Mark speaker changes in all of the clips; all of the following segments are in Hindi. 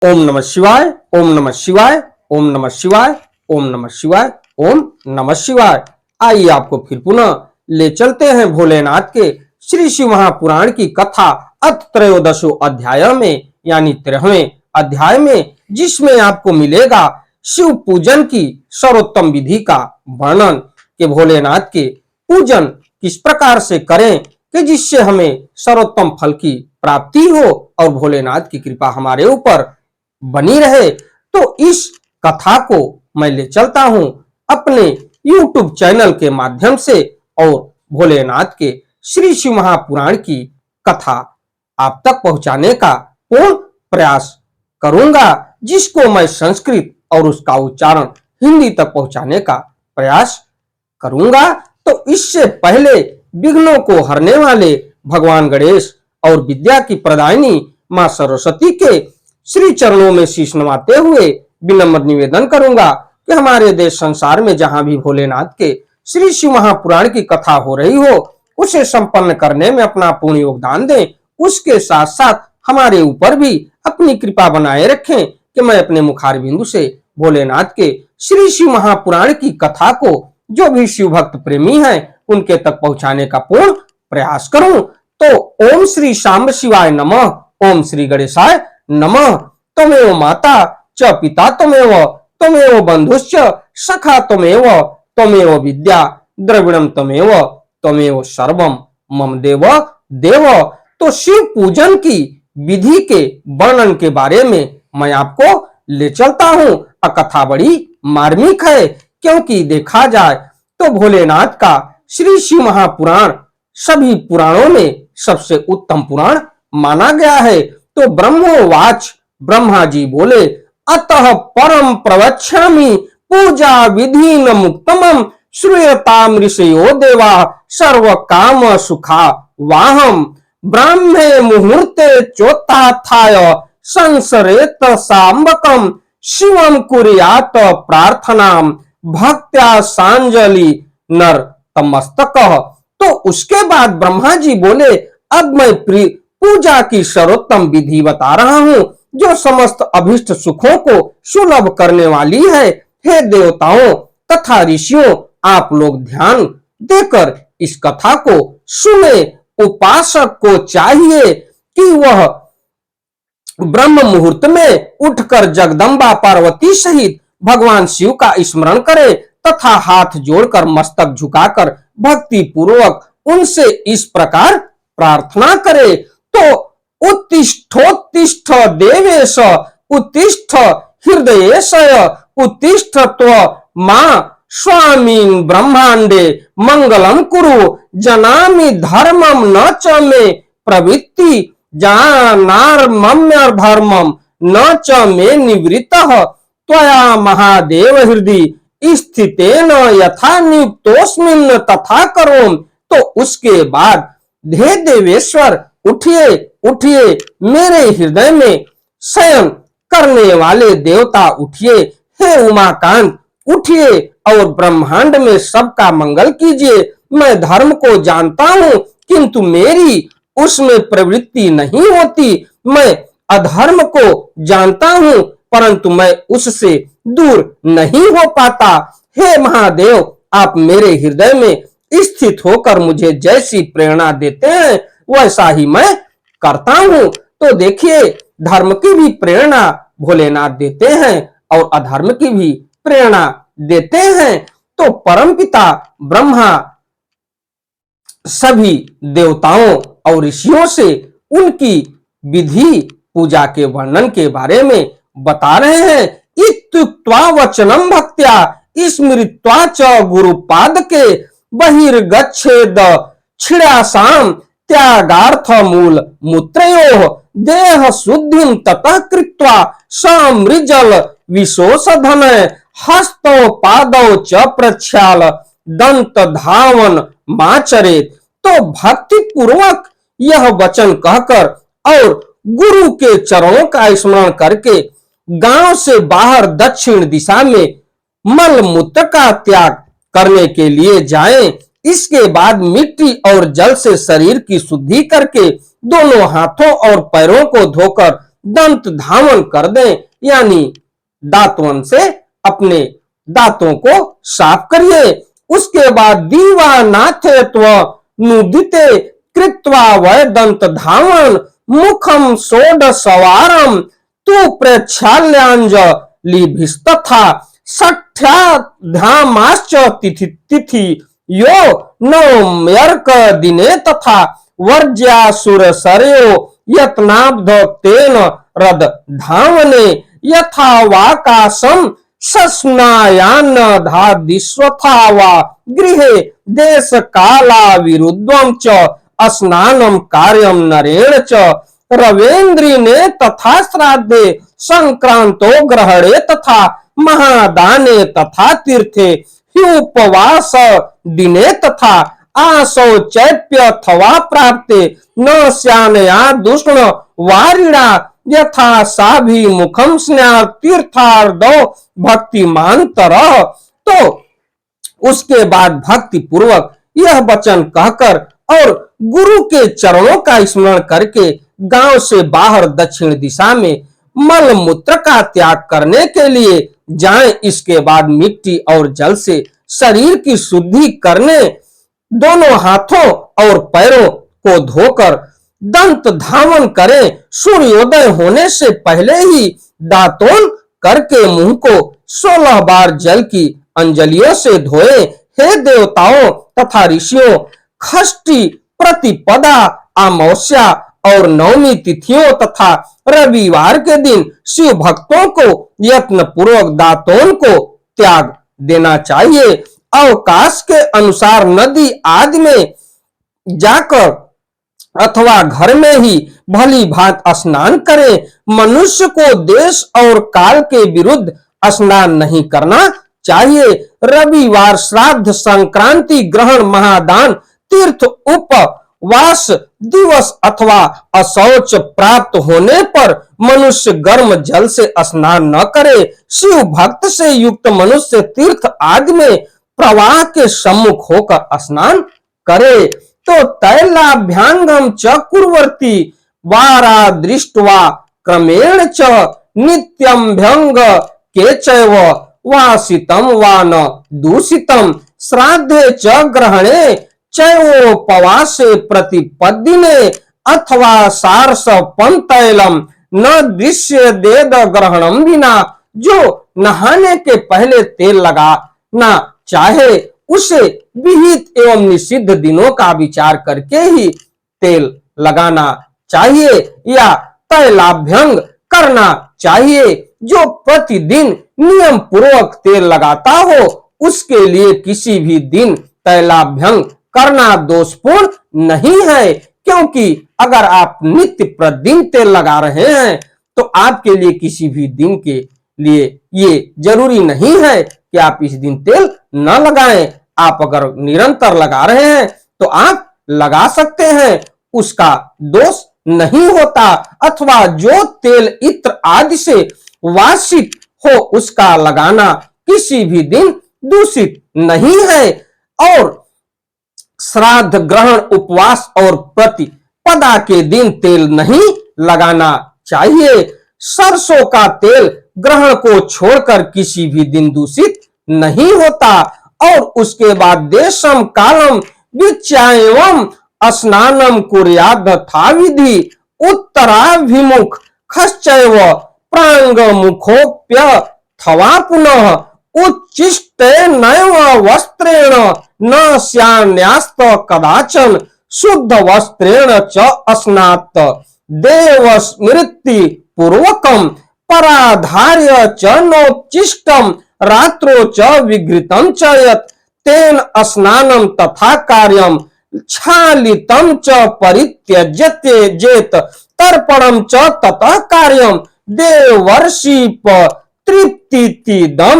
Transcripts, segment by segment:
Speaker 1: ओम नमः शिवाय, ओम नमः शिवाय, ओम नमः शिवाय, ओम नमः शिवाय, ओम नमः शिवाय। आइए आपको फिर पुनः ले चलते हैं भोलेनाथ के श्री शिव महापुराण की कथा अथ त्रयोदशो अध्याय में, यानी 13वें अध्याय में, जिसमें आपको मिलेगा शिव पूजन की सर्वोत्तम विधि का वर्णन कि भोलेनाथ के पूजन किस प्रकार से करें कि जिससे हमें सर्वोत्तम फल की प्राप्ति हो और भोलेनाथ की कृपा हमारे ऊपर बनी रहे। तो इस कथा को मैं ले चलता हूं अपने YouTube चैनल के माध्यम से और भोलेनाथ के श्री शिव महापुराण की कथा आप तक पहुंचाने का पूर्ण प्रयास करूंगा, जिसको मैं संस्कृत और उसका उच्चारण हिंदी तक पहुंचाने का प्रयास करूंगा। तो इससे पहले विघ्नों को हरने वाले भगवान गणेश और विद्या की प्रदायिनी मां सरस्वती के श्री चरणों में शीश नवाते हुए विनम्र निवेदन करूंगा कि हमारे देश संसार में जहां भी भोलेनाथ के श्री शिव महापुराण की कथा हो रही हो उसे संपन्न करने में अपना पूर्ण योगदान दें। उसके साथ साथ हमारे ऊपर भी अपनी कृपा बनाए रखें कि मैं अपने मुखार बिंदु से भोलेनाथ के श्री शिव महापुराण की कथा को जो भी शिव भक्त प्रेमी हैं उनके तक पहुंचाने का पूर्ण प्रयास करूं। तो ओम श्री शांब शिवाय नमः, ओम श्री गणेशाय नमः। त्वमेव माता च पिता त्वमेव, त्वमेव बंधुश्च सखा त्वमेव, त्वमेव विद्या द्रविणम त्वमेव, त्वमेव सर्वम मम देव देव। तो शिव पूजन की विधि के वर्णन के बारे में मैं आपको ले चलता हूं। कथा बड़ी मार्मिक है, क्योंकि देखा जाए तो भोलेनाथ का श्री शिव महापुराण सभी पुराणों में सबसे उत्तम पुराण माना गया है। तो ब्रह्मोवाच, ब्रह्मा जी बोले, अतः परम प्रवक्ष्यामि पूजा विधि न मुक्तमं श्रूयताम ऋषयो देवा सर्व काम सुखा वाहम ब्राह्मे मुहूर्ते चोत्थाय संसरेत सांबकम शिवम कुर्यात प्रार्थनाम भक्त्या सांजलि नर तमस्तक। तो उसके बाद ब्रह्मा जी बोले, अब मैं पूजा की सर्वोत्तम विधि बता रहा हूं जो समस्त अभिष्ट सुखों को सुलभ करने वाली है। हे देवताओं तथा ऋषियों, आप लोग ध्यान देकर इस कथा को सुने। उपासक को चाहिए कि वह ब्रह्म मुहूर्त में उठकर जगदम्बा पार्वती सहित भगवान शिव का स्मरण करे तथा हाथ जोड़कर मस्तक झुकाकर भक्ति पूर्वक उनसे इस प्रकार प्रार्थना करे। तो उत्तिष्ठोत्तिष्ठ देवेश, उत्तिष्ठ हृदयेशय, उत्तिष्ठ त्व मां स्वामीन ब्रह्मांडे मंगलम कुरु जनामि धर्मम न च मे प्रवृत्ति जानार्मम्य धर्मम न च मे निवृत्तः त्वया महादेव हृदय स्थितेन यथा नियुक्तोस्मिन् तथा करोम। तो उसके बाद हे देवेश्वर उठिए उठिए, मेरे हृदय में शयन करने वाले देवता उठिए, हे उमाकांत उठिए और ब्रह्मांड में सबका मंगल कीजिए। मैं धर्म को जानता हूं किंतु मेरी उसमें प्रवृत्ति नहीं होती। मैं अधर्म को जानता हूं परंतु मैं उससे दूर नहीं हो पाता। हे महादेव, आप मेरे हृदय में स्थित होकर मुझे जैसी प्रेरणा देते हैं वैसा ही मैं करता हूं। तो देखिए, धर्म की भी प्रेरणा भोलेनाथ देते हैं और अधर्म की भी प्रेरणा देते हैं। तो परमपिता ब्रह्मा सभी देवताओं और ऋषियों से उनकी विधि पूजा के वर्णन के बारे में बता रहे हैं। इत्युक्त्वा वचनम भक्त्या स्मृत्वा च गुरुपाद के बहिर्गच्छेद छिड़ासाम त्यागार्थ मूल मूत्रयोः देह शुद्धिं ततः कृत्वा समृजल विशोषधन हस्तौ पादौ च प्रक्षाल दंत धावन माचरेत। तो भक्ति पूर्वक यह वचन कहकर और गुरु के चरणों का स्मरण करके गांव से बाहर दक्षिण दिशा में मल मूत्र का त्याग करने के लिए जाएं। इसके बाद मिट्टी और जल से शरीर की शुद्धि करके दोनों हाथों और पैरों को धोकर दंत धावन कर दें, यानी दांतवन से अपने दांतों को साफ करिए। उसके बाद दीवानाथेत्व नुदिते कृत्वा वै दंत धावन मुखम षोडशवारम तु प्रेक्षाल्याञ्जलिभिस्तथा षष्ठ्याध्यामाश्च तिथि यो नवम्यर्क दिने तथा वर्ज्यासुरसर्यो यत्नाब्ध तेन रद धावने यथा वाकाशम सस्नायान्नधादिष्वथा वा गृहे देश काला विरुद्धम च स्नानम कार्यम नरेण च रवेन्द्रिने तथा श्राद्धे संक्रांतो ग्रहणे तथा महादाने तथा तीर्थे ह्युपवास दिने तथा आशौचैप्यथवा प्राप्ते न स्यानया दूषण वारिणा यथा साभिमुखम स्नान तीर्थार्धो भक्तिमांतरः। तो उसके बाद भक्ति पूर्वक यह वचन कहकर और गुरु के चरणों का स्मरण करके गांव से बाहर दक्षिण दिशा में मल मूत्र का त्याग करने के लिए जाएं। इसके बाद मिट्टी और जल से शरीर की शुद्धि करने, दोनों हाथों और पैरों को धोकर दंत धावन करें। सूर्योदय होने से पहले ही दांतोन करके मुंह को 16 बार जल की अंजलियों से धोएं। हे देवताओं तथा ऋषियों, षष्ठी, प्रतिपदा, अमावस्या और नवमी तिथियों तथा रविवार के दिन शिव भक्तों को यत्न पूर्वक दांतोन को त्याग देना चाहिए। अवकाश के अनुसार नदी आदि में जाकर अथवा घर में ही भली भांत स्नान करें। मनुष्य को देश और काल के विरुद्ध स्नान नहीं करना चाहिए। रविवार, श्राद्ध, संक्रांति, ग्रहण, महादान, तीर्थ, उपवास दिवस अथवा अशौच प्राप्त होने पर मनुष्य गर्म जल से स्नान न करे। शिव भक्त से युक्त मनुष्य तीर्थ आदि में प्रवाह के सम्मुख होकर स्नान करे। तो तैलाभ्यांगम च कुर्वती वारा दृष्ट्वा क्रमेण च नित्यम्भ्यंग के चैव वासितम वा न दूषितम श्राद्धे च ग्रहणे चैवोपवासे प्रतिपदिने अथवा सारस पंतैलम न दृश्य देद ग्रहणम विना। जो नहाने के पहले तेल लगाना चाहे उसे विहित एवं निषिद्ध दिनों का विचार करके ही तेल लगाना चाहिए या तैलाभ्यंग करना चाहिए। जो प्रतिदिन नियम पूर्वक तेल लगाता हो उसके लिए किसी भी दिन तैलाभ्यंग करना दोषपूर्ण नहीं है, क्योंकि अगर आप नित्य प्रतिदिन तेल लगा रहे हैं तो आपके लिए किसी भी दिन के लिए ये जरूरी नहीं है कि आप इस दिन तेल न लगाएं। आप अगर निरंतर लगा रहे हैं तो आप लगा सकते हैं, उसका दोष नहीं होता। अथवा जो तेल इत्र आदि से वासित हो उसका लगाना किसी भी दिन दूषित नहीं है। और श्राद्ध, ग्रहण, उपवास और प्रतिपदा के दिन तेल नहीं लगाना चाहिए। सरसों का तेल ग्रहण को छोड़कर किसी भी दिन दूषित नहीं होता। और उसके बाद देशम कालम विचायवम स्नानम कुर्याद था विधि उत्तराभिमुख खश्चैव प्रांग मुखोप्य थवा पुनः उच्चिष्टे नैव वस्त्रेण न स्यान्यास्त कदाचन शुद्ध वस्त्रेण च अस्नात् देव स्मृति पूर्वकम पराधार्य च नोच्चिष्टम रात्रो च विघृतम च यत् तेन स्नानम तथा कार्यम क्षालितम च परित्यज्यते जेत तर्पणम च ततः कार्यम देवर्षिप तृप्तिदम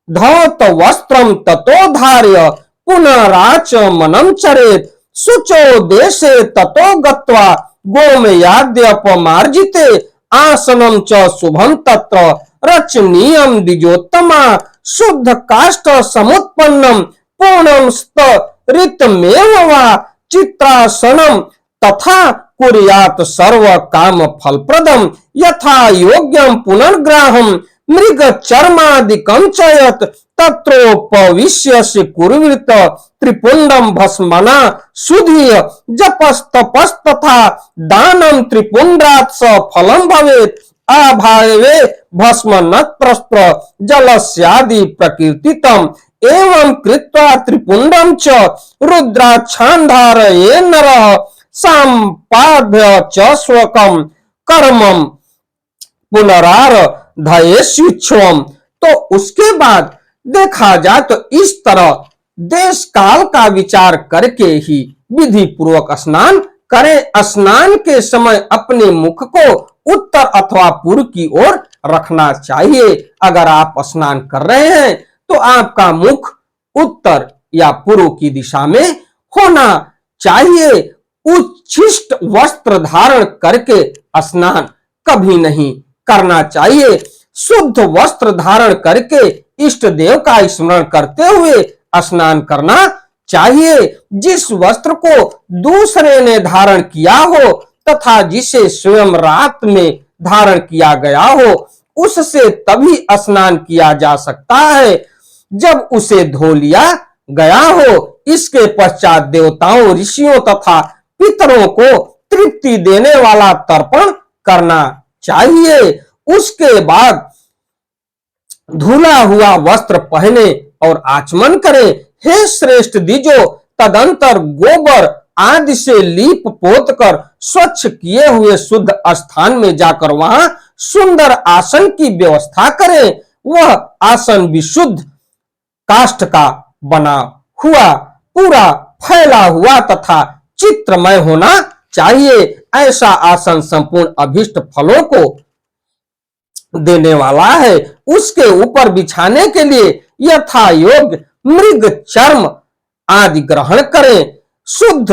Speaker 1: धौत वस्त्रम ततो धार्य पुनराचमनम चरेत शुचो देशे ततो गत्वा गोमयाद्यपमार्जिते आसनम च शुभम तत्र रचनीयम द्विजोत्तमा शुद्ध काष्ठ समुत्पन्नम पूर्णम स्तरितमेव वा चित्रासनम तथा कुर्यात सर्व काम फलप्रदम यथा योग्यम पुनर्ग्राहम मृग चर्मादिकं चयत तत्रोपविश्य कुर्वीत त्रिपुंडम भस्मना सुधीय जपस्तपस्तथा दानम त्रिपुंड्रात् स फलम भवेत् अभावे भस्म न प्रस्त्र जलस्यादि प्रकीर्तितम एवं कृत्वा त्रिपुंडम च रुद्राक्षान्धारये नरः संपाद्य च स्वकम कर्मम पुनरारधयेष्विच्छ्वम। तो उसके बाद देखा जाए तो इस तरह देश काल का विचार करके ही विधि पूर्वक स्नान करें। स्नान के समय अपने मुख को उत्तर अथवा पूर्व की ओर रखना चाहिए। अगर आप स्नान कर रहे हैं तो आपका मुख उत्तर या पूर्व की दिशा में होना चाहिए। उच्छिष्ट वस्त्र धारण करके स्नान कभी नहीं करना चाहिए। शुद्ध वस्त्र धारण करके इष्ट देव का स्मरण करते हुए स्नान करना चाहिए। जिस वस्त्र को दूसरे ने धारण किया हो तथा जिसे स्वयं रात में धारण किया गया हो उससे तभी स्नान किया जा सकता है जब उसे धो लिया गया हो। इसके पश्चात देवताओं, ऋषियों तथा पितरों को तृप्ति देने वाला तर्पण करना चाहिए। उसके बाद धुला हुआ वस्त्र पहने और आचमन करें। हे श्रेष्ठ द्विजो, तदंतर गोबर आदि से लीप पोत कर स्वच्छ किए हुए शुद्ध स्थान में जाकर वहां सुंदर आसन की व्यवस्था करें। वह आसन विशुद्ध काष्ठ का बना हुआ, पूरा फैला हुआ तथा चित्रमय होना चाहिए। ऐसा आसन संपूर्ण अभिष्ट फलों को देने वाला है। उसके ऊपर बिछाने के लिए यथा योग्य मृग चर्म आदि ग्रहण करें। शुद्ध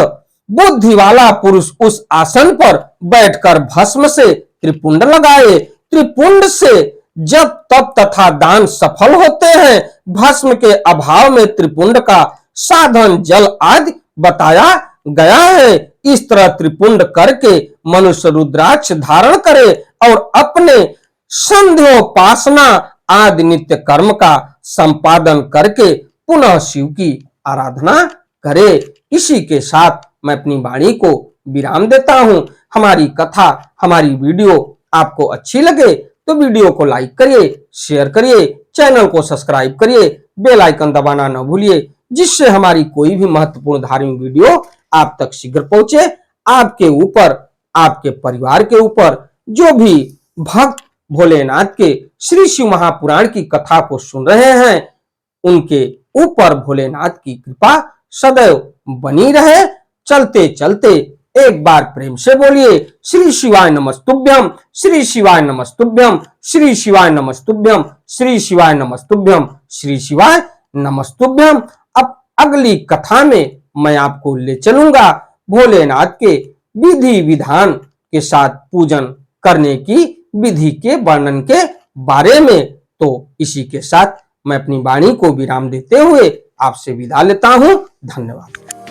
Speaker 1: बुद्धि वाला पुरुष उस आसन पर बैठकर भस्म से त्रिपुंड लगाए। त्रिपुंड से जप तप तथा दान सफल होते हैं। भस्म के अभाव में त्रिपुंड का साधन जल आदि बताया गया है। इस तरह त्रिपुंड करके मनुष्य रुद्राक्ष धारण करे और अपने संध्योपासना आदि नित्य कर्म का संपादन करके पुनः शिव की आराधना करे। इसी के साथ मैं अपनी वाणी को विराम देता हूं। हमारी कथा, हमारी वीडियो आपको अच्छी लगे तो वीडियो को लाइक करिए, शेयर करिए, चैनल को सब्सक्राइब करिए, बेल आइकन दबाना न भूलिए, जिससे हमारी कोई भी महत्वपूर्ण धार्मिक वीडियो आप तक शीघ्र पहुंचे। आपके ऊपर, आपके परिवार के ऊपर जो भी भक्त भोलेनाथ के श्री शिव महापुराण की कथा को सुन रहे हैं उनके ऊपर भोलेनाथ की कृपा सदैव बनी रहे। चलते चलते एक बार प्रेम से बोलिए श्री शिवाय नमस्तुभ्यम, श्री शिवाय नमस्तुभ्यम, श्री शिवाय नमस्तुभ्यम, श्री शिवाय नमस्तुभ्यम, श्री शिवाय नमस्तुभ्यम। अब अगली कथा में मैं आपको ले चलूंगा भोलेनाथ के विधि विधान के साथ पूजन करने की विधि के वर्णन के बारे में। तो इसी के साथ मैं अपनी वाणी को विराम देते हुए आपसे विदा लेता हूं। धन्यवाद।